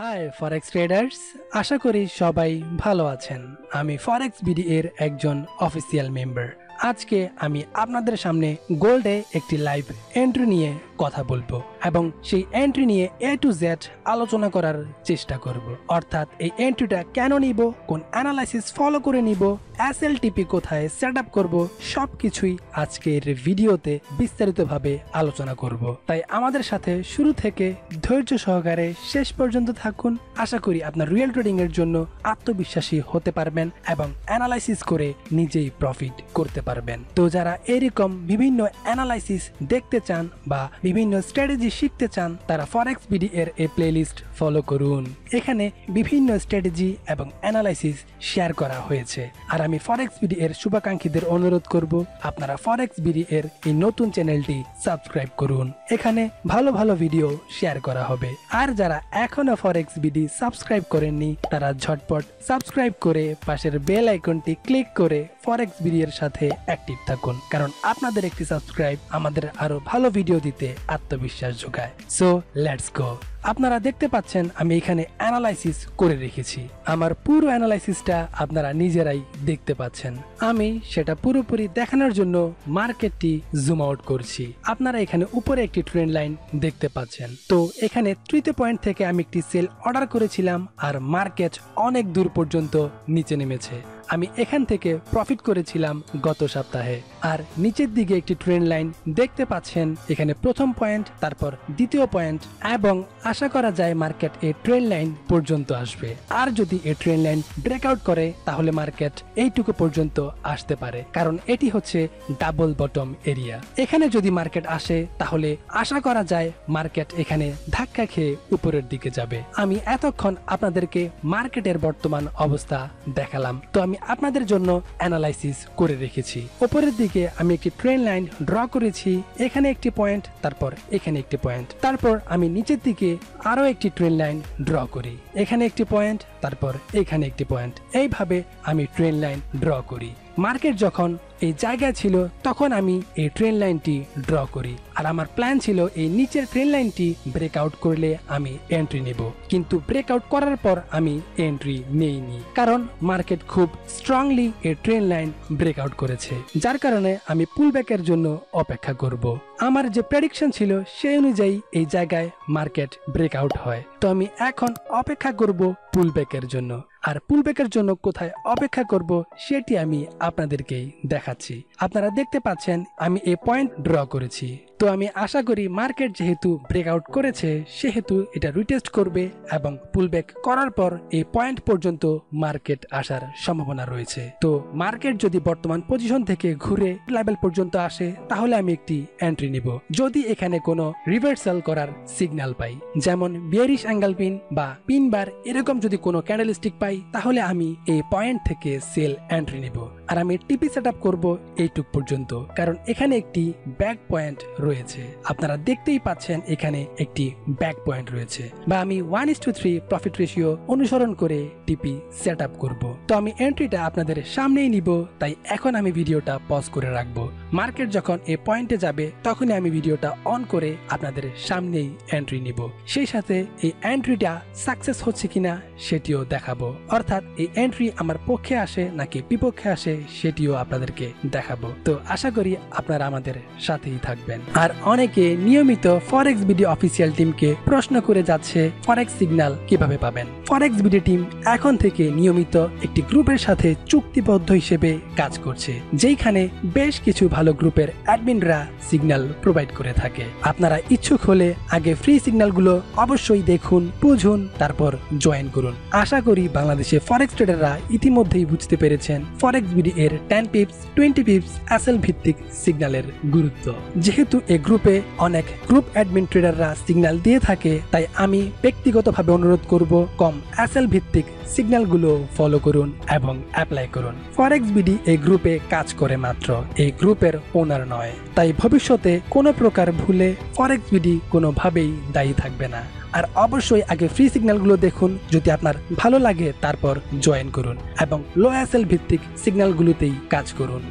High ফরেক্স traders, আশা করি সবাই ভালো আছেন। আমি ফরেক্স বিডি এর একজন অফিসিয়াল মেম্বার। আজকে আমি আপনাদের সামনে গোল্ডে একটি লাইভ এন্ট্রি নিয়ে কথা বলবো এবং সেই এন্ট্রি নিয়ে এ টু জেড আলোচনা করার চেষ্টা করব। অর্থাৎ এই এন্ট্রিটা কেন নিব, কোন অ্যানালাইসিস ফলো করে নিব, এসএলটিপি কোথায় সেট আপ করবো, সবকিছুই আজকের ভিডিওতে বিস্তারিতভাবে আলোচনা করব। তাই আমাদের সাথে শুরু থেকে ধৈর্য সহকারে শেষ পর্যন্ত থাকুন। আশা করি আপনার রিয়েল ট্রেডিং এর জন্য আত্মবিশ্বাসী হতে পারবেন এবং অ্যানালাইসিস করে নিজেই প্রফিট করতে পারবেন। তো যারা এরকম বিভিন্ন অ্যানালাইসিস দেখতে চান বা বিভিন্ন স্ট্র্যাটেজি শিখতে চান, তারা ফরেক্স বিডি এর এই প্লেলিস্ট ফলো করুন। এখানে বিভিন্ন স্ট্র্যাটেজি এবং অ্যানালাইসিস শেয়ার করা হয়েছে। আর আমি ফরেক্স বিডি এর শুভাকাঙ্ক্ষীদের অনুরোধ করব, আপনারা ফরেক্স বিডি এর এই নতুন চ্যানেলটি সাবস্ক্রাইব করুন। এখানে ভালো ভালো ভিডিও শেয়ার করা হবে। আর যারা এখনো ফরেক্স বিডি সাবস্ক্রাইব করেননি, তারা ঝটপট সাবস্ক্রাইব করে পাশের বেল আইকনটি ক্লিক করে ফরেক্স বিডি এর সাথে অ্যাক্টিভ থাকুন, কারণ আপনাদের একটি সাবস্ক্রাইব আমাদের আরো ভালো ভিডিও দিতে আত্মবিশ্বাস যোগায়। So let's go. আপনারা দেখতে পাচ্ছেন আমি এখানে অ্যানালাইসিস করে রেখেছি। আমার পুরো অ্যানালাইসিসটা আপনারা নিজেরাই দেখতে পাচ্ছেন। আমি সেটা পুরোপুরি দেখানোর জন্য মার্কেটটি জুম আউট করছি। আপনারা এখানে উপরে একটি ট্রেন্ড লাইন দেখতে পাচ্ছেন। তো এখানে তৃতীয় পয়েন্ট থেকে আমি একটি সেল অর্ডার করেছিলাম আর মার্কেট অনেক দূর পর্যন্ত নিচে নেমেছে। আমি এখান থেকে প্রফিট করেছিলাম গত সপ্তাহে। আর নিচের দিকে একটি ট্রেন্ড লাইন দেখতে পাচ্ছেন। এখানে প্রথম পয়েন্ট, তারপর দ্বিতীয় পয়েন্ট, এবং আশা করা যায় মার্কেট এই ট্রেন্ড লাইন পর্যন্ত আসবে। আর যদি এই ট্রেন্ড লাইন ব্রেকআউট করে তাহলে মার্কেট এইটুকু পর্যন্ত আসতে পারে, কারণ এটি হচ্ছে ডাবল বটম এরিয়া। এখানে যদি মার্কেট আসে তাহলে আশা করা যায় মার্কেট এখানে ধাক্কা খেয়ে উপরের দিকে যাবে। আমি এতক্ষণ আপনাদেরকে মার্কেটের বর্তমান অবস্থা দেখালাম। তো আমি আপনাদের জন্য অ্যানালাইসিস করে রেখেছি। উপরের দিকে আমি একটি ট্রেন্ড লাইন ড্র করেছি। এখানে একটি পয়েন্ট, তারপর এখানে একটি পয়েন্ট, তারপর আমি নিচের দিকে আরো একটি ট্রেন্ড লাইন ড্র করি। এখানে একটি পয়েন্ট, তারপর এখানে একটি পয়েন্ট। এইভাবে আমি ট্রেন্ড লাইন ড্র করি। মার্কেট যখন এই জায়গায় ছিল তখন আমি এই ট্রেন্ড লাইনটি ড্র করি। আর আমার প্ল্যান ছিল এই নিচের ট্রেন্ড লাইনটি ব্রেকআউট করলে আমি এন্ট্রি নেব, কিন্তু ব্রেকআউট করার পর আমি এন্ট্রি নেইনি, কারণ মার্কেট খুব স্ট্রংলি এই ট্রেন্ড লাইন ব্রেকআউট করেছে। যার কারণে আমি পুলব্যাকের জন্য অপেক্ষা করব। আমার যে প্রেডিকশন ছিল সেই অনুযায়ী এই জায়গায় মার্কেট ব্রেকআউট হয়। তো আমি এখন অপেক্ষা করব পুলব্যাকের জন্য। আর পুলব্যাকের জন্য কোথায় অপেক্ষা করব সেটি আমি আপনাদেরকেই দেখাচ্ছি। আপনারা দেখতে পাচ্ছেন আমি এই পয়েন্ট ড্র করেছি। তো আমি আশা করি মার্কেট যেহেতু ব্রেকআউট করেছে সেহেতু এটা রিটেস্ট করবে এবং পুলব্যাক করার পর এই পয়েন্ট পর্যন্ত মার্কেট আসার সম্ভাবনা রয়েছে। তো মার্কেট যদি বর্তমান পজিশন থেকে ঘুরে লেভেল পর্যন্ত আসে তাহলে আমি একটি এন্ট্রি নিব। যদি এখানে কোনো রিভার্সাল করার সিগন্যাল পাই, যেমন বিয়ারিশ অ্যাঙ্গেল পিন বা পিন বার, এরকম যদি কোনো ক্যান্ডেলস্টিক পাই তাহলে আমি এই পয়েন্ট থেকে সেল এন্ট্রি নিব। আর আমি টিপি সেট আপ করবো এইটুক পর্যন্ত, কারণ এখানে একটি ব্যাক পয়েন্ট রয়েছে। আপনারা দেখতেই পাচ্ছেন এখানে একটি ব্যাক পয়েন্ট রয়েছে, বা আমি 1:3 প্রফিট রেশিও অনুসরণ করে টিপি সেট আপ করবো। তো আমি এন্ট্রিটা আপনাদের সামনেই নিব, তাই এখন আমি ভিডিওটা পজ করে রাখবো। মার্কেট যখন এই পয়েন্টে যাবে তখনই আমি ভিডিওটা অন করে আপনাদের সামনেই এন্ট্রি নিব। সেই সাথে এই এন্ট্রিটা সাকসেস হচ্ছে কিনা সেটিও দেখাবো। অর্থাৎ এই এন্ট্রি আমার পক্ষে আসে নাকি বিপক্ষে আসে সেটিও আপনাদেরকে দেখাবো। তো আশা করি আপনারা আমাদের সাথেই থাকবেন। আর অনেকে নিয়মিত ফরেক্স বিডি অফিসিয়াল টিমকে প্রশ্ন করে যাচ্ছে ফরেক্স সিগন্যাল কিভাবে পাবেন। ফরেক্স বিডি টিম এখন থেকে নিয়মিত একটি গ্রুপের সাথে চুক্তিবদ্ধ হিসেবে কাজ করছে, যেখানে বেশ কিছু ভালো গ্রুপের অ্যাডমিনরা সিগন্যাল প্রোভাইড করে থাকে। আপনারা ইচ্ছুক হলে আগে ফ্রি সিগন্যালগুলো অবশ্যই দেখুন, বুঝুন, তারপর জয়েন করুন। আশা করি বাংলাদেশে ফরেক্স ট্রেডাররা ইতিমধ্যেই বুঝতে পেরেছেন ফরেক্স বিডি এর 10 পিপস 20 পিপস এসএল ভিত্তিক সিগন্যালের গুরুত্ব। যেহেতু এই গ্রুপে অনেক গ্রুপ অ্যাডমিন ট্রেডাররা সিগন্যাল দিয়ে থাকে, তাই আমি ব্যক্তিগতভাবে অনুরোধ করব কম এসএল ভিত্তিক সিগন্যালগুলো ফলো করুন এবং অ্যাপ্লাই করুন। ফরেক্স বিডি এই গ্রুপে কাজ করে মাত্র, এই গ্রুপের ওনার নয়। তাই ভবিষ্যতে কোনো প্রকার ভুলে ফরেক্স বিডি কোনোভাবেই দায়ী থাকবে না। আর অবশ্যই আগে ফ্রি সিগন্যালগুলো দেখুন, যদি আপনার ভালো লাগে তারপর জয়েন করুন এবং লো এসএল ভিত্তিক সিগন্যালগুলোতেই কাজ করুন।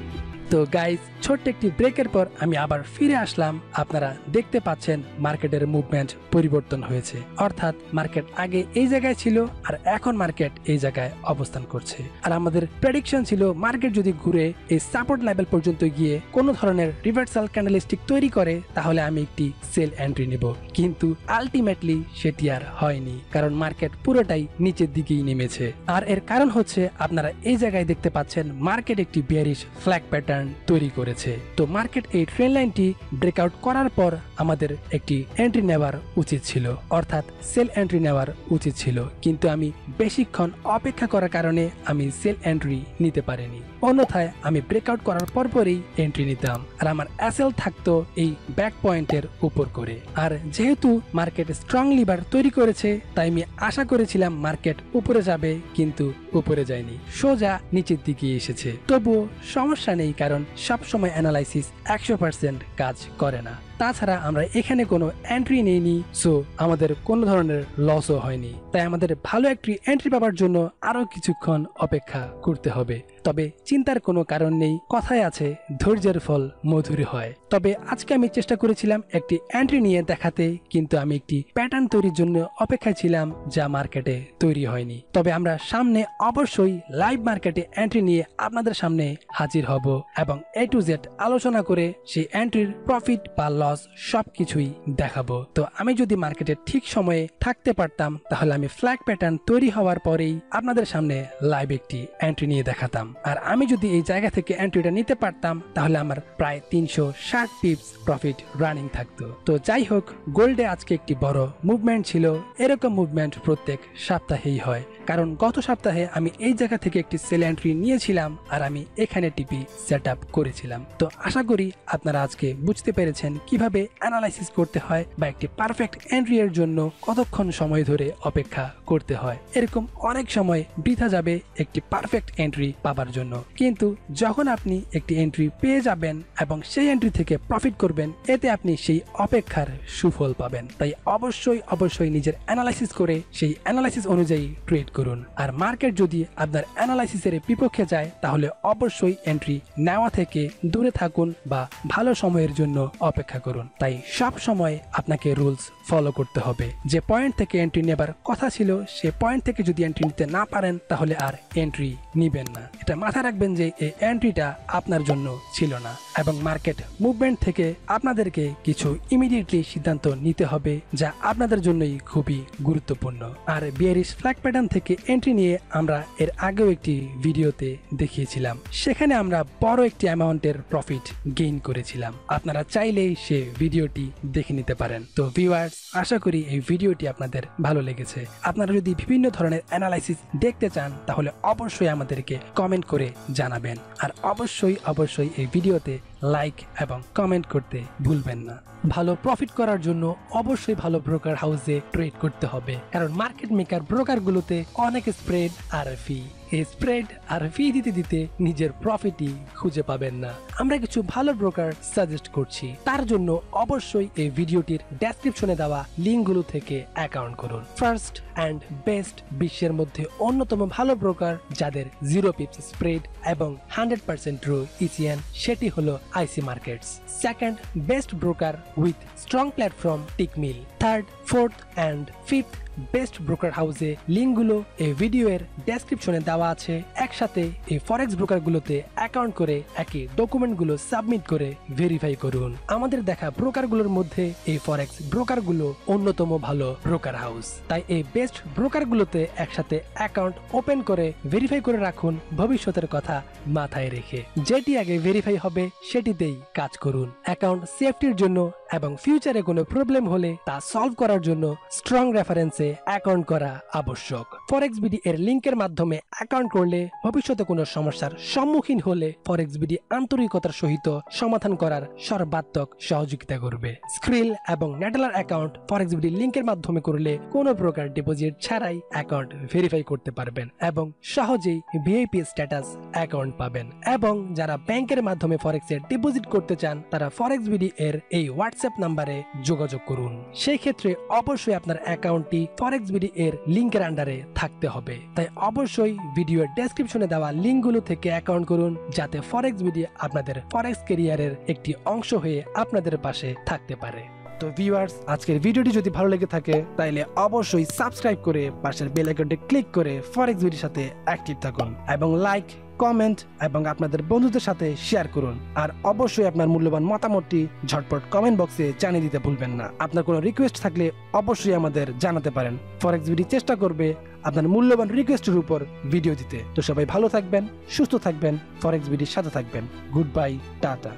তো গাইস, ছোট্ট একটি ব্রেকের পর আমি আবার ফিরে আসলাম। আপনারা দেখতে পাচ্ছেন মার্কেটের মুভমেন্ট পরিবর্তন হয়েছে, অর্থাৎ মার্কেট আগে এই জায়গায় ছিল আর এখন মার্কেট এই জায়গায় অবস্থান করছে। আর আমাদের প্রেডিকশন ছিল মার্কেট যদি ঘুরে এই সাপোর্ট লেভেল পর্যন্ত গিয়ে কোনো ধরনের রিভার্সাল ক্যান্ডেলস্টিক তৈরি করে তাহলে আমি একটি সেল এন্ট্রি নেব, কিন্তু আলটিমেটলি সেটি আর হয়নি, কারণ মার্কেট পুরোটাই নিচের দিকেই নেমেছে। আর এর কারণ হচ্ছে আপনারা এই জায়গায় দেখতে পাচ্ছেন মার্কেট একটি বিয়ারিশ ফ্ল্যাগ প্যাটার্ন তৈরি করেছে। তো মার্কেট এই ট্রেন্ড লাইনটি ব্রেকআউট করার পর আমাদের একটি এন্ট্রি নেওয়ার উচিত ছিল, অর্থাৎ সেল এন্ট্রি নেওয়ার উচিত ছিল, কিন্তু আমি বেশিক্ষণ অপেক্ষা করার কারণে আমি সেল এন্ট্রি নিতে পারিনি। অন্যথায় আমি ব্রেকআউট করার পরপরই এন্ট্রি নিতাম আর আমার অ্যাসেল থাকতো এই ব্যাক পয়েন্টের উপর করে। আর যেহেতু মার্কেট স্ট্রং লিভার তৈরি করেছে তাই আমি আশা করেছিলাম মার্কেট উপরে যাবে, কিন্তু উপরে যায়নি, সোজা নিচের দিকে এসেছে। তবুও সমস্যা নেই, কারণ সবসময় অ্যানালাইসিস 100% কাজ করে না। তাছাড়া আমরা এখানে কোনো এন্ট্রি নেইনি, সো আমাদের কোনো ধরনের লসও হয়নি। তাই আমাদের ভালো একটি এন্ট্রি পাওয়ার জন্য আরো কিছুক্ষণ অপেক্ষা করতে হবে। তবে চিন্তার কোনো কারণ নেই, কথায় আছে ধৈর্যের ফল মধুর হয়। তবে আজকে আমি চেষ্টা করেছিলাম একটি এন্ট্রি নিয়ে দেখাতে, কিন্তু আমি একটি প্যাটার্ন তৈরির জন্য অপেক্ষায় ছিলাম যা মার্কেটে তৈরি হয়নি। তবে আমরা সামনে অবশ্যই লাইভ মার্কেটে এন্ট্রি নিয়ে আপনাদের সামনে হাজির হব এবং A to Z আলোচনা করে সেই এন্ট্রির প্রফিট বা লস সবকিছুই দেখাবো। তো আমি যদি মার্কেটে ঠিক সময়ে থাকতে পারতাম তাহলে আমি ফ্ল্যাগ প্যাটার্ন তৈরি হওয়ার পরেই আপনাদের সামনে লাইভ একটি এন্ট্রি নিয়ে দেখাতাম। আর আমি যদি এই জায়গা থেকে এন্ট্রিটা নিতে পারতাম তাহলে আমার প্রায় 360 পিপস প্রফিট রানিং থাকতো। তো যাই হোক, গোল্ডে আজকে একটি বড় মুভমেন্ট ছিল। এরকম মুভমেন্ট প্রত্যেক সপ্তাহেই হয়, কারণ গত সপ্তাহে আমি এই জায়গা থেকে একটি সেল এন্ট্রি নিয়েছিলাম আর আমি এখানে টিপি সেট আপ করেছিলাম। তো আশা করি আপনারা আজকে বুঝতে পেরেছেন কিভাবে অ্যানালাইসিস করতে হয় বা একটি পারফেক্ট এন্ট্রি এর জন্য কতক্ষণ সময় ধরে অপেক্ষা করতে হয়। এরকম অনেক সময় বৃথা যাবে একটি পারফেক্ট এন্ট্রি পাবার জন্য, কিন্তু যখন আপনি একটি এন্ট্রি পেয়ে যাবেন এবং সেই এন্ট্রি থেকে প্রফিট করবেন, এতে আপনি সেই অপেক্ষার সুফল পাবেন। তাই অবশ্যই নিজের অ্যানালাইসিস করে সেই অ্যানালাইসিস অনুযায়ী ট্রেড করুন। আর মার্কেট যদি আপনার অ্যানালাইসিসের বিপক্ষে যায় তাহলে অবশ্যই এন্ট্রি নেওয়া থেকে দূরে থাকুন বা ভালো সময়ের জন্য অপেক্ষা করুন। তাই সব সময় আপনাকে রুলস ফলো করতে হবে। যে পয়েন্ট থেকে এন্ট্রি নেবার কথা ছিল সে পয়েন্ট থেকে যদি এন্ট্রি নিতে না পারেন তাহলে আর এন্ট্রি নিবেন না। এটা মাথায় রাখবেন যে এই এন্ট্রিটা আপনার জন্য ছিল না। এবং মার্কেট মুভমেন্ট থেকে আপনাদেরকে কিছু ইমিডিয়েটলি সিদ্ধান্ত নিতে হবে যা আপনাদের জন্যই খুবই গুরুত্বপূর্ণ। আর বিয়ারিশ ফ্ল্যাগ প্যাটার্ন থেকে এন্ট্রি নিয়ে আমরা এর আগেও একটি ভিডিওতে দেখিয়েছিলাম, সেখানে আমরা বড় একটি অ্যামাউন্টের প্রফিট গেইন করেছিলাম। আপনারা চাইলেই সে ভিডিওটি দেখে নিতে পারেন। তো ভিউয়ার্স, আশা করি এই ভিডিওটি আপনাদের ভালো লেগেছে। আপনারা যদি বিভিন্ন ধরনের অ্যানালাইসিস দেখতে চান তাহলে অবশ্যই আমাদেরকে কমেন্ট করে জানাবেন। আর অবশ্যই এই ভিডিওতে লাইক এবং কমেন্ট করতে ভুলবেন না। ভালো প্রফিট করার জন্য অবশ্যই ভালো ব্রোকার হাউসে ট্রেড করতে হবে, কারণ মার্কেট মেকার ব্রোকারগুলোতে অনেক স্প্রেড আর ফি। এই স্প্রেড আর ফি দিতে দিতে নিজের প্রফিটই খুঁজে পাবেন না। আমরা কিছু ভালো ব্রোকার সাজেস্ট করছি, তার জন্য অবশ্যই এই ভিডিওটির ডেসক্রিপশনে দেওয়া লিঙ্কগুলো থেকে অ্যাকাউন্ট করুন। ফার্স্ট অ্যান্ড বেস্ট, বিশ্বের মধ্যে অন্যতম ভালো ব্রোকার যাদের 0 পিপস স্প্রেড এবং 100% ট্রু ইসিএন, সেটি হলো IC Markets. Second best broker with strong platform Tickmill. Third, fourth and fifth best broker হাউসে লিঙ্কগুলো এই ভিডিওর ডেসক্রিপশনে দেওয়া আছে। একসাথে এই ফরেক্স ব্রোকারগুলোতে অ্যাকাউন্ট করে একই ডকুমেন্টগুলো সাবমিট করে ভেরিফাই করুন। আমাদের দেখা ব্রোকারগুলোর মধ্যে এই ফরেক্স ব্রোকারগুলো অন্যতম ভালো ব্রোকার হাউস। তাই এই বেস্ট ব্রোকারগুলোতে একসাথে অ্যাকাউন্ট ওপেন করে ভেরিফাই করে রাখুন, ভবিষ্যতের কথা মাথায় রেখে। যেটি আগে ভেরিফাই হবে সেটিতেই কাজ করুন। অ্যাকাউন্ট সেফটির জন্য এবং ফিউচারে কোনো প্রবলেম হলে তা সলভ করার জন্য স্ট্রং রেফারেন্সে অ্যাকাউন্ট করা আবশ্যক। ফরেক্স বিডি এর লিংকের মাধ্যমে অ্যাকাউন্ট করলে ভবিষ্যতে কোনো সমস্যার সম্মুখীন হলে ফরেক্স বিডি আন্তরিকতার সহিত সমাধান করার সর্বাত্মক সহযোগিতা করবে। স্ক্রিল এবং নেটেলার অ্যাকাউন্ট ফরেক্স বিডি লিংকের মাধ্যমে করলে কোনো প্রকার ডিপোজিট ছাড়াই অ্যাকাউন্ট ভেরিফাই করতে পারবেন এবং সহজেই ভিআইপি স্ট্যাটাস অ্যাকাউন্ট পাবেন। এবং যারা ব্যাংকের মাধ্যমে ফরেক্সে ডিপোজিট করতে চান তারা ফরেক্স বিডি এর এই হোয়াটসঅ্যাপ হোয়াটসঅ্যাপ নাম্বারে যোগাযোগ করুন। সেই ক্ষেত্রে অবশ্যই আপনার অ্যাকাউন্টটি ফরেক্স বিডি এর লিংকের আন্ডারে থাকতে হবে। তাই অবশ্যই ভিডিওর ডেসক্রিপশনে দেওয়া লিঙ্কগুলো থেকে অ্যাকাউন্ট করুন, যাতে ফরেক্স বিডি আপনাদের ফরেক্স ক্যারিয়ারের একটি অংশ হয়ে আপনাদের পাশে থাকতে পারে। তো ভিউয়ার্স, আজকের ভিডিওটি যদি ভালো লেগে থাকে তাহলে অবশ্যই সাবস্ক্রাইব করে পাশের বেল আইকনটি ক্লিক করে ফরেক্স বিডির সাথে অ্যাক্টিভ থাকুন এবং লাইক, কমেন্ট এবং আপনাদের বন্ধুদের সাথে শেয়ার করুন। আর অবশ্যই আপনার মূল্যবান মতামতটি ঝটপট কমেন্ট বক্সে জানিয়ে দিতে ভুলবেন না। আপনার কোনো রিকোয়েস্ট থাকলে অবশ্যই আমাদের জানাতে পারেন। ফরেক্স বিডি চেষ্টা করবে আপনার মূল্যবান রিকোয়েস্টের উপর ভিডিও দিতে। তো সবাই ভালো থাকবেন, সুস্থ থাকবেন, ফরেক্স বিডির সাথে থাকবেন। Good bye, tata.